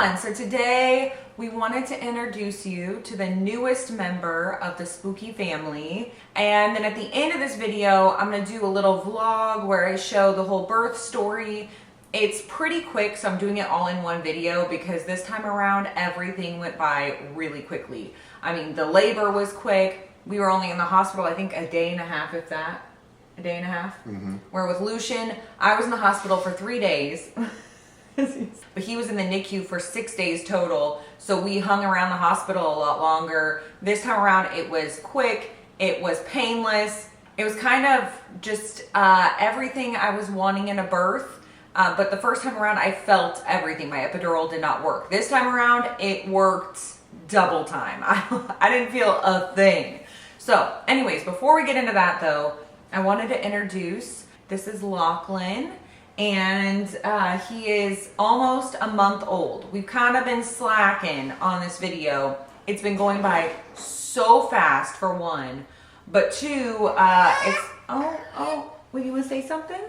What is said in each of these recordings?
everyone. So today we wanted to introduce you to the newest member of the spooky family. And then at the end of this video, I'm going to do a little vlog where I show the whole birth story. It's pretty quick, so I'm doing it all in one video because this time around, everything went by really quickly. I mean, the labor was quick. We were only in the hospital, I think, a day and a half, if that. A day and a half. Mm-hmm. Where with Lucian, I was in the hospital for 3 days. But he was in the NICU for 6 days total. So we hung around the hospital a lot longer. This time around, it was quick. It was painless. It was kind of just everything I was wanting in a birth. But the first time around, I felt everything. My epidural did not work. This time around, it worked double time. I didn't feel a thing. So anyways, before we get into that though, I wanted to introduce, this is Lachlan. And he is almost a month old. We've kind of been slacking on this video. It's been going by so fast, for one. But two, wait, you want to say something?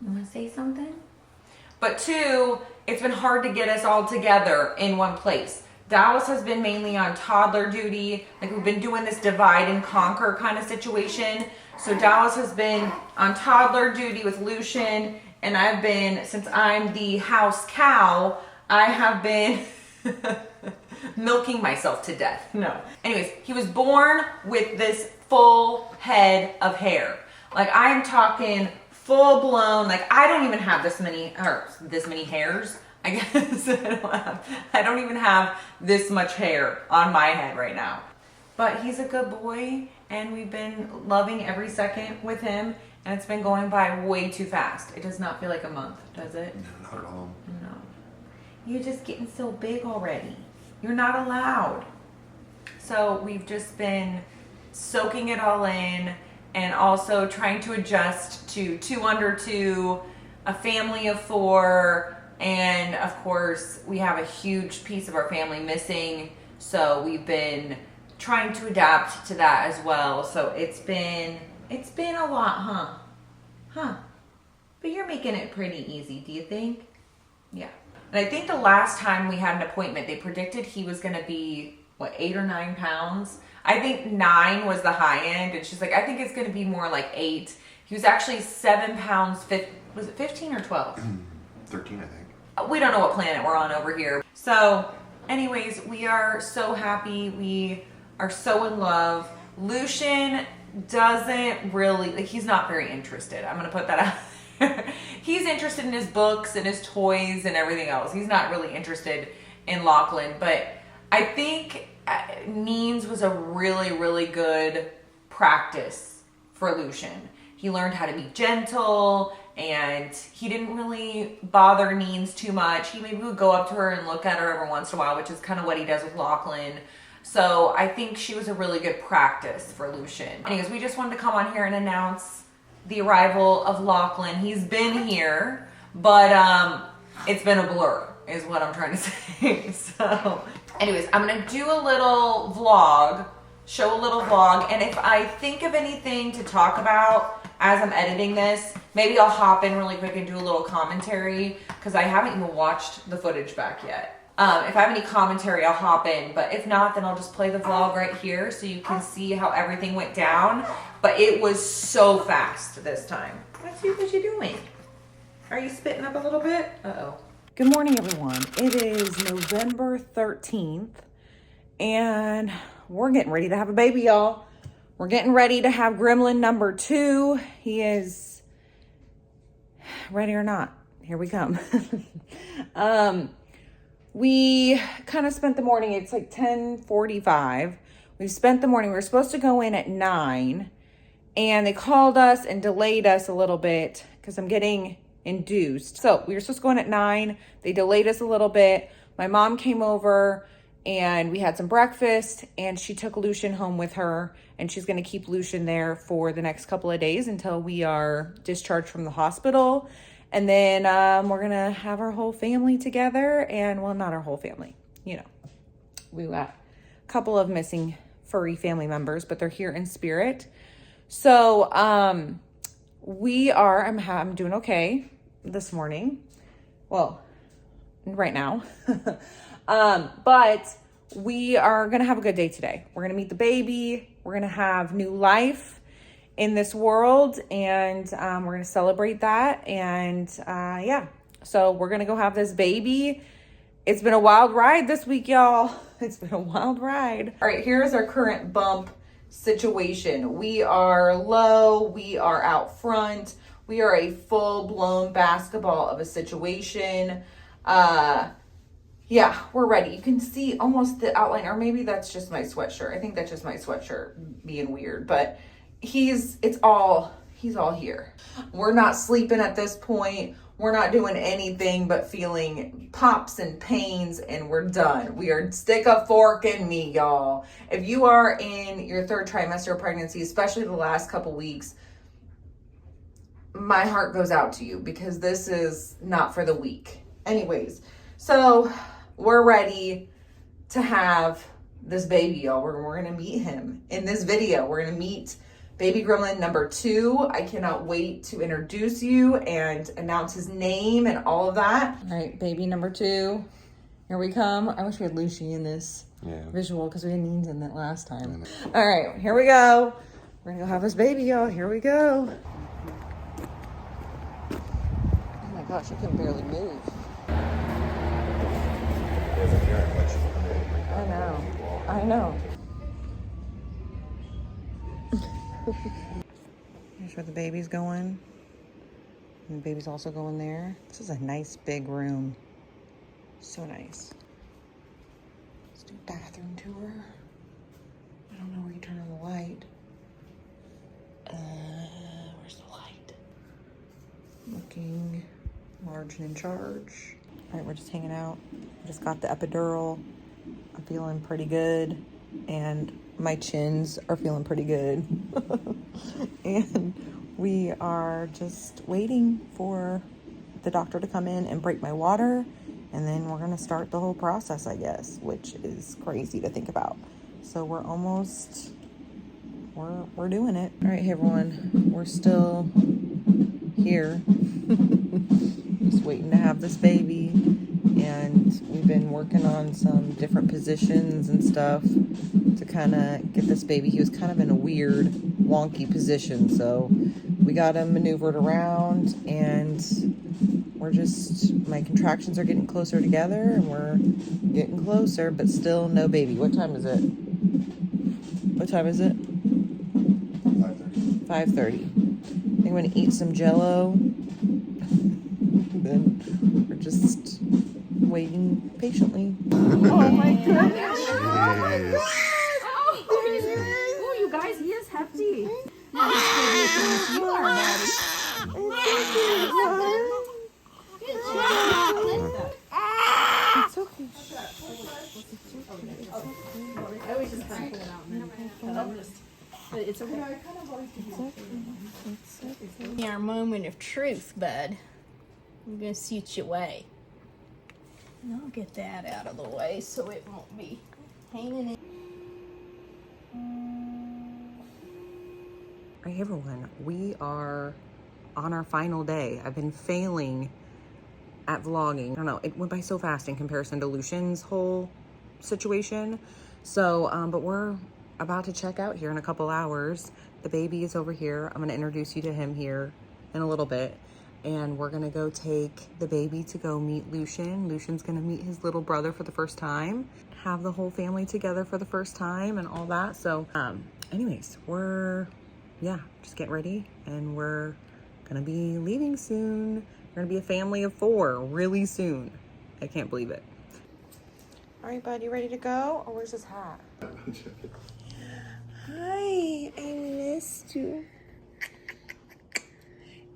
You want to say something? But two, it's been hard to get us all together in one place. Dallas has been mainly on toddler duty. Like, we've been doing this divide and conquer kind of situation. So Dallas has been on toddler duty with Lucian, and I've been, since I'm the house cow, I have been milking myself to death. No. Anyways, he was born with this full head of hair. Like, I am talking full blown, like, I don't even have this many hairs. I guess I don't even have this much hair on my head right now. But he's a good boy, and we've been loving every second with him, and it's been going by way too fast. It does not feel like a month, does it? No, not at all. No. You're just getting so big already. You're not allowed. So we've just been soaking it all in, and also trying to adjust to 2 under 2, a family of 4, and of course we have a huge piece of our family missing. So we've been trying to adapt to that as well. So it's been a lot, huh? But you're making it pretty easy, do you think? Yeah. And I think the last time we had an appointment, they predicted he was going to be, 8 or 9 pounds? I think 9 was the high end. And she's like, I think it's going to be more like 8. He was actually 7 pounds, was it 15 or 12? 13, I think. We don't know what planet we're on over here. So anyways, we are so happy. We are so in love. Lucian doesn't really, like, he's not very interested. I'm going to put that out there. He's interested in his books and his toys and everything else. He's not really interested in Lachlan. But I think Neens was a really, really good practice for Lucian. He learned how to be gentle, and he didn't really bother Neens too much. He maybe would go up to her and look at her every once in a while, which is kind of what he does with Lachlan. So I think she was a really good practice for Lucian. Anyways, we just wanted to come on here and announce the arrival of Lachlan. He's been here, but it's been a blur, is what I'm trying to say. So anyways, I'm going to do a little vlog, show a little vlog, and if I think of anything to talk about as I'm editing this, maybe I'll hop in really quick and do a little commentary, because I haven't even watched the footage back yet. If I have any commentary, I'll hop in, but if not, then I'll just play the vlog right here so you can see how everything went down. But it was so fast this time. What you doing? Are you spitting up a little bit? Uh-oh. Good morning, everyone. It is November 13th, and we're getting ready to have a baby, y'all. We're getting ready to have gremlin number 2. He is ready or not. Here we come. We kind of spent the morning. It's like 10:45. We spent the morning. We were supposed to go in at 9, and they called us and delayed us a little bit because I'm getting induced. So we were supposed to go in at 9. They delayed us a little bit. My mom came over, and we had some breakfast, and she took Lucian home with her, and she's going to keep Lucian there for the next couple of days until we are discharged from the hospital. And then we're going to have our whole family together, and, well, not our whole family, we got a couple of missing furry family members, but they're here in spirit. So I'm doing okay this morning. Well, right now. But we are going to have a good day today. We're going to meet the baby. We're going to have new life in this world, and we're going to celebrate that. And yeah, so we're going to go have this baby. It's been a wild ride this week, y'all. It's been a wild ride. All right, here's our current bump situation. We are low, we are out front, we are a full-blown basketball of a situation. Yeah, we're ready. You can see almost the outline, or maybe that's just my sweatshirt. I think that's just my sweatshirt being weird, but he's all here. We're not sleeping at this point. We're not doing anything but feeling pops and pains, and we're done. We are stick a fork in me, y'all. If you are in your third trimester of pregnancy, especially the last couple weeks, my heart goes out to you because this is not for the weak. Anyways, so we're ready to have this baby, y'all. We're gonna meet him in this video. We're gonna meet baby gremlin number 2. I cannot wait to introduce you and announce his name and all of that. All right, baby number 2. Here we come. I wish we had Lucy in this visual because we had Neen's in that last time. All right, here we go. We're gonna go have this baby, y'all. Here we go. Oh my gosh, I can barely move. I know. Here's where the baby's going. And the baby's also going there. This is a nice big room. So nice. Let's do a bathroom tour. I don't know where you turn on the light. Where's the light? Looking large and in charge. All right, we're just hanging out. I just got the epidural. I'm feeling pretty good. And my chins are feeling pretty good. And we are just waiting for the doctor to come in and break my water. And then we're going to start the whole process, I guess, which is crazy to think about. So we're almost, we're doing it. All right, hey everyone, we're still here. Just waiting to have this baby. And we've been working on some different positions and stuff to kind of get this baby. He was kind of in a weird, wonky position. So we got him maneuvered around, and we're just, my contractions are getting closer together, and we're getting closer, but still no baby. What time is it? What time is it? 5:30. 5:30. I think I'm going to eat some Jell-O. Then we're just waiting patiently. Oh my goodness. Oh, you guys, he is hefty. It's okay. I always just kind of pull it out and then but it's okay. Our moment of truth, bud. I'm gonna suit your way. And I'll get that out of the way so it won't be hanging in. All right, everyone, we are on our final day. I've been failing at vlogging. I don't know, it went by so fast in comparison to Lucian's whole situation. So, but we're about to check out here in a couple hours. The baby is over here. I'm gonna introduce you to him here in a little bit. And we're gonna go take the baby to go meet Lucian. Lucian's gonna meet his little brother for the first time, have the whole family together for the first time and all that. So, anyways, we're, yeah, just get ready and we're gonna be leaving soon. We're gonna be a family of 4 really soon. I can't believe it. All right, bud, you ready to go? Or where's his hat? Hi, I missed you.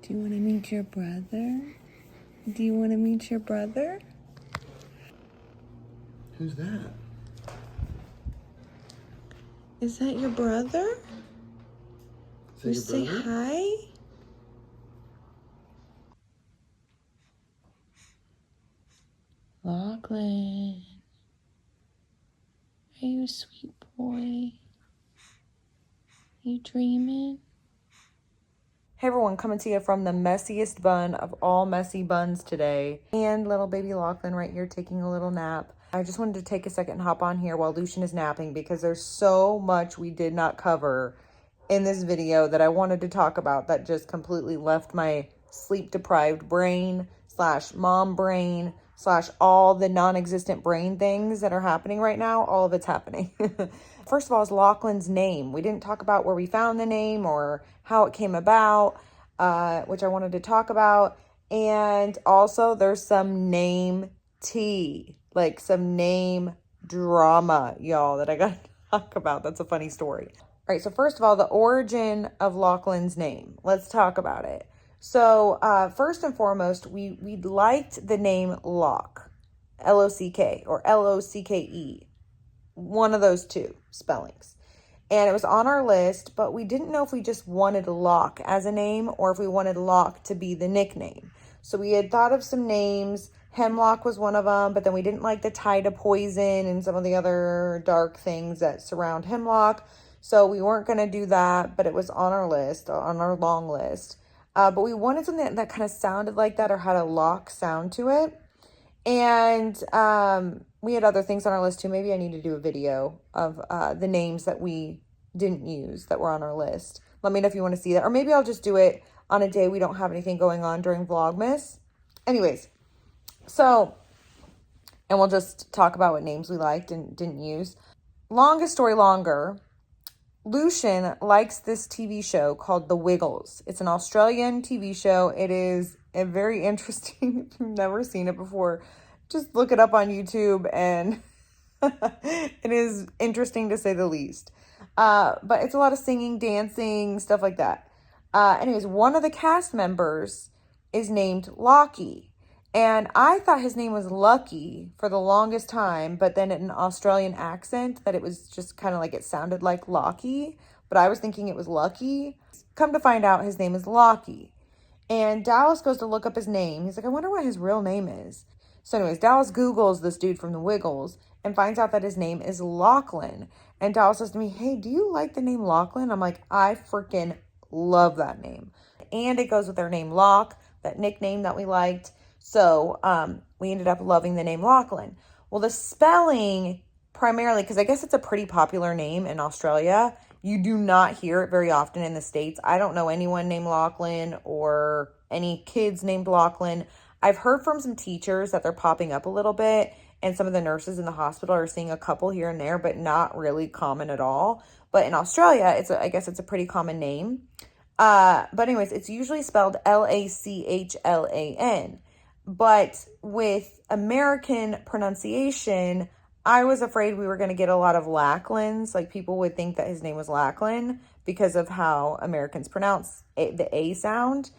Do you want to meet your brother? Do you want to meet your brother? Who's that? Is that your brother? You say hi? Lachlan. Are you a sweet boy? You dreaming? Hey everyone, coming to you from the messiest bun of all messy buns today. And little baby Lachlan right here taking a little nap. I just wanted to take a second and hop on here while Lucian is napping because there's so much we did not cover in this video that I wanted to talk about that just completely left my sleep deprived brain / mom brain / all the non-existent brain things that are happening right now. All of it's happening. First of all, is Lachlan's name. We didn't talk about where we found the name or how it came about, which I wanted to talk about. And also there's some name tea, like some name drama, y'all, that I got to talk about. That's a funny story. All right, so first of all, the origin of Lachlan's name. Let's talk about it. So first and foremost, we liked the name Locke, L-O-C-K or L-O-C-K-E, one of those two spellings. And it was on our list, but we didn't know if we just wanted Locke as a name or if we wanted Locke to be the nickname. So we had thought of some names. Hemlock was one of them, but then we didn't like the tie to poison and some of the other dark things that surround Hemlock. So we weren't going to do that, but it was on our list, on our long list. But we wanted something that kind of sounded like that or had a Locke sound to it. And we had other things on our list too. Maybe I need to do a video of the names that we didn't use that were on our list. Let me know if you want to see that. Or maybe I'll just do it on a day we don't have anything going on during Vlogmas. Anyways, so, and we'll just talk about what names we liked and didn't use. Longest story longer, Lucian likes this TV show called The Wiggles. It's an Australian TV show. It is a very interesting, if you've never seen it before, just look it up on YouTube and it is interesting to say the least. But it's a lot of singing, dancing, stuff like that. Anyways, one of the cast members is named Lockie. And I thought his name was Lucky for the longest time, but then in an Australian accent that it was just kind of like it sounded like Lockie, but I was thinking it was Lucky. Come to find out his name is Lockie. And Dallas goes to look up his name. He's like, I wonder what his real name is. So anyways, Dallas Googles this dude from The Wiggles and finds out that his name is Lachlan. And Dallas says to me, hey, do you like the name Lachlan? I'm like, I freaking love that name. And it goes with their name Locke, that nickname that we liked. So we ended up loving the name Lachlan. Well, the spelling primarily, because I guess it's a pretty popular name in Australia. You do not hear it very often in the States. I don't know anyone named Lachlan or any kids named Lachlan. I've heard from some teachers that they're popping up a little bit, and some of the nurses in the hospital are seeing a couple here and there, but not really common at all. But in Australia, I guess it's a pretty common name. But anyways, it's usually spelled Lachlan. But with American pronunciation, I was afraid we were going to get a lot of Lachlans. Like people would think that his name was Lachlan because of how Americans pronounce the A sound.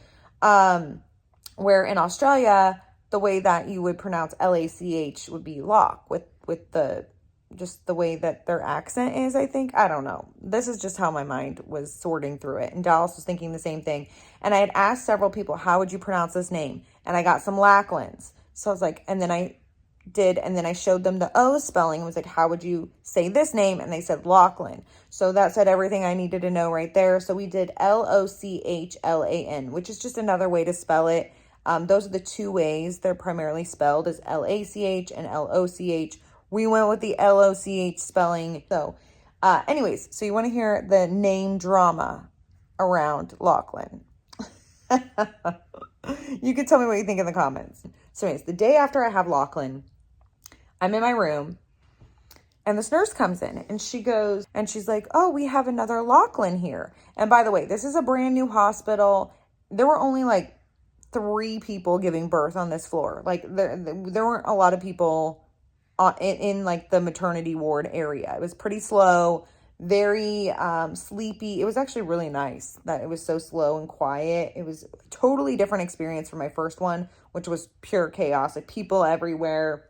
Where in Australia, the way that you would pronounce Lach would be Locke with the just the way that their accent is, I think. I don't know. This is just how my mind was sorting through it. And Dallas was thinking the same thing. And I had asked several people, how would you pronounce this name? And I got some Lachlans. So I was like, and then I showed them the O spelling and was like, how would you say this name? And they said Lachlan. So that said everything I needed to know right there. So we did Lochlan, which is just another way to spell it. Those are the two ways they're primarily spelled, is Lach and Loch. We went with the Loch spelling. So anyways, so you want to hear the name drama around Lachlan. You can tell me what you think in the comments. So anyways, the day after I have Lachlan, I'm in my room and this nurse comes in and she goes and she's like, oh, we have another Lachlan here. And by the way, this is a brand new hospital. There were only like 3 people giving birth on this floor. Like there weren't a lot of people in like the maternity ward area. It was pretty slow, very sleepy. It was actually really nice that it was so slow and quiet. It was a totally different experience from my first one, which was pure chaos. Like people everywhere.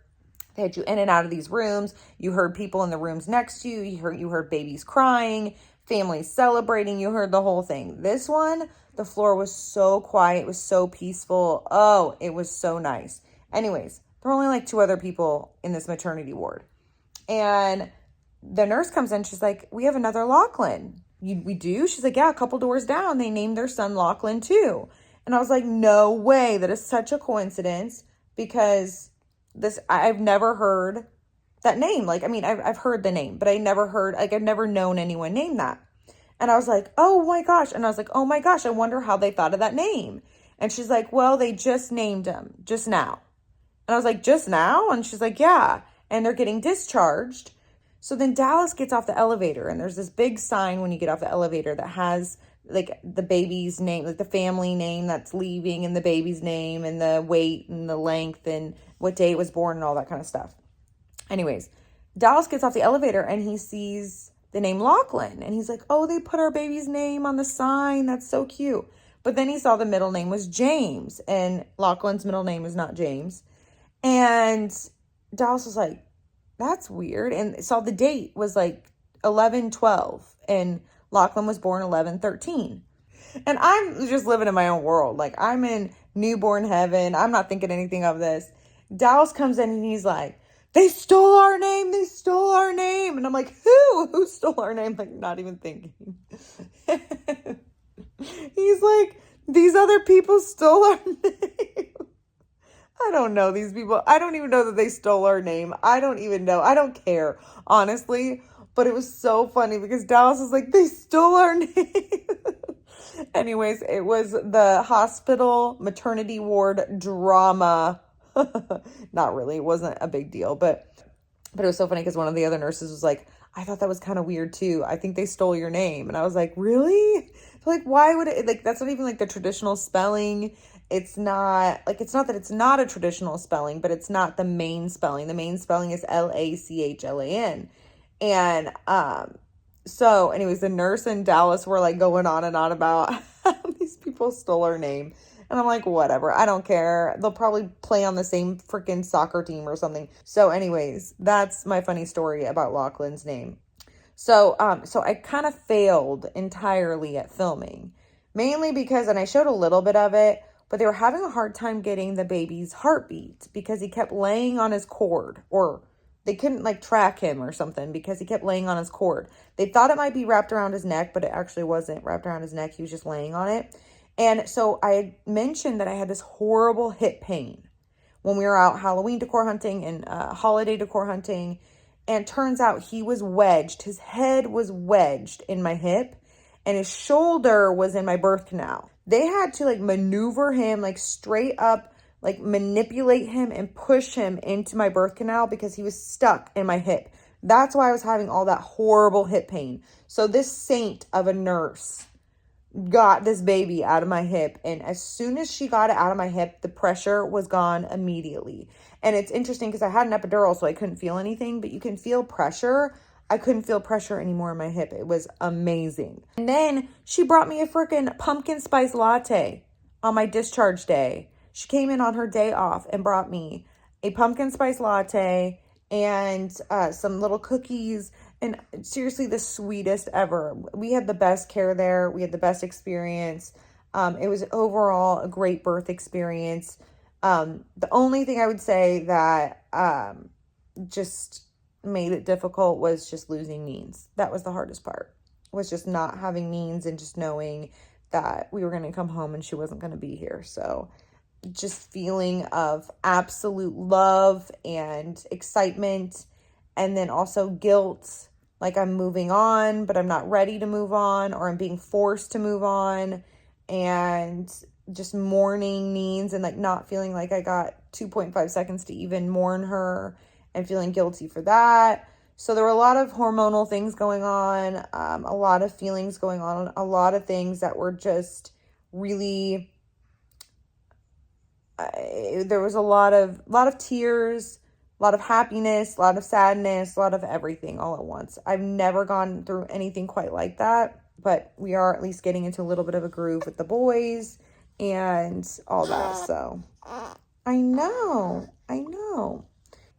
They had you in and out of these rooms. You heard people in the rooms next to you. You heard babies crying, families celebrating. You heard the whole thing. This one, the floor was so quiet. It was so peaceful. Oh, it was so nice. Anyways, there were only like 2 other people in this maternity ward. And the nurse comes in. She's like, we have another Lachlan. we do? She's like, yeah, a couple doors down, they named their son Lachlan too. And I was like, no way. That is such a coincidence, because I've never heard that name. Like, I mean, I've heard the name, but I never heard, like, I've never known anyone name that. And I was like, oh my gosh. And I was like, oh my gosh, I wonder how they thought of that name. And she's like, well, they just named him just now. And I was like, just now? And she's like, yeah. And they're getting discharged. So then Dallas gets off the elevator, and there's this big sign when you get off the elevator that has like the baby's name, like the family name that's leaving, and the baby's name and the weight and the length and what day it was born and all that kind of stuff. Anyways, Dallas gets off the elevator and he sees the name Lachlan, and he's like, oh, they put our baby's name on the sign. That's so cute. But then he saw the middle name was James, and Lachlan's middle name is not James. And Dallas was like, that's weird. And saw the date was like 11/12, and Lachlan was born 11/13. And I'm just living in my own world. Like, I'm in newborn heaven. I'm not thinking anything of this. Dallas comes in and he's like, they stole our name. They stole our name. And I'm like, who? Who stole our name? Like, not even thinking. He's like, these other people stole our name. I don't know these people. I don't even know that they stole our name. I don't even know. I don't care, honestly. But it was so funny because Dallas was like, they stole our name. Anyways, it was the hospital maternity ward drama. Not really. It wasn't a big deal. But it was so funny because one of the other nurses was like, I thought that was kind of weird too. I think they stole your name. And I was like, really? Like, why would it? Like, that's not even like the traditional spelling. It's not that it's not a traditional spelling, but it's not the main spelling. The main spelling is Lachlan. And so anyways, the nurse in Dallas were like going on and on about how these people stole our name. And I'm like, whatever, I don't care. They'll probably play on the same freaking soccer team or something. So anyways, that's my funny story about Lachlan's name. So I kind of failed entirely at filming, mainly because, and I showed a little bit of it, but they were having a hard time getting the baby's heartbeat because he kept laying on his cord, or they couldn't like track him or something because he kept laying on his cord. They thought it might be wrapped around his neck, but it actually wasn't wrapped around his neck. He was just laying on it. And so I had mentioned that I had this horrible hip pain when we were out Halloween decor hunting and holiday decor hunting. And turns out he was wedged. His head was wedged in my hip, and his shoulder was in my birth canal. They had to like maneuver him, like straight up, like manipulate him and push him into my birth canal because he was stuck in my hip. That's why I was having all that horrible hip pain. So this saint of a nurse got this baby out of my hip, and as soon as she got it out of my hip, the pressure was gone immediately. And it's interesting because I had an epidural, so I couldn't feel anything, but you can feel pressure. I couldn't feel pressure anymore in my hip. It was amazing. And then she brought me a freaking pumpkin spice latte on my discharge day. She came in on her day off and brought me a pumpkin spice latte and some little cookies. And seriously, the sweetest ever. We had the best care there. We had the best experience. It was overall a great birth experience. The only thing I would say that just made it difficult was just losing Means. That was the hardest part, was just not having Means and just knowing that we were going to come home and she wasn't going to be here. So just feeling of absolute love and excitement, and then also guilt. Like I'm moving on, but I'm not ready to move on, or I'm being forced to move on, and just mourning Means and like not feeling like I got 2.5 seconds to even mourn her, and feeling guilty for that. So there were a lot of hormonal things going on, a lot of feelings going on, a lot of things that were just really, there was a lot of tears, a lot of happiness, a lot of sadness, a lot of everything all at once. I've never gone through anything quite like that, but we are at least getting into a little bit of a groove with the boys and all that. So I know.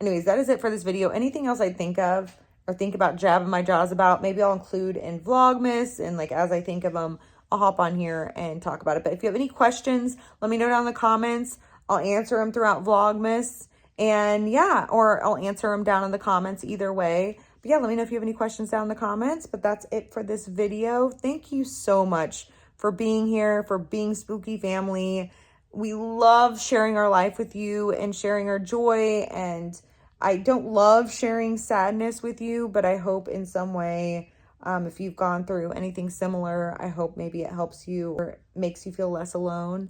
Anyways, that is it for this video. Anything else I think of or think about jabbing my jaws about, maybe I'll include in Vlogmas, and like as I think of them, I'll hop on here and talk about it. But if you have any questions, let me know down in the comments. I'll answer them throughout Vlogmas. And yeah, or I'll answer them down in the comments either way. But yeah, let me know if you have any questions down in the comments. But that's it for this video. Thank you so much for being here, for being Spooky Family. We love sharing our life with you and sharing our joy. And I don't love sharing sadness with you, but I hope in some way, if you've gone through anything similar, I hope maybe it helps you or makes you feel less alone.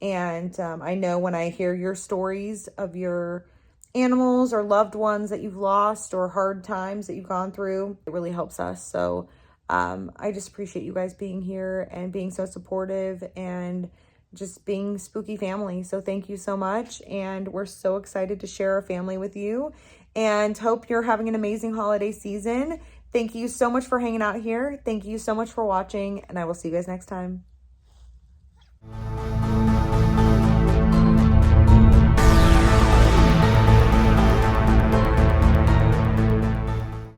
And I know when I hear your stories of your animals or loved ones that you've lost or hard times that you've gone through, it really helps us. So I just appreciate you guys being here and being so supportive and just being Spooky Family. So thank you so much. And we're so excited to share our family with you and hope you're having an amazing holiday season. Thank you so much for hanging out here. Thank you so much for watching, and I will see you guys next time.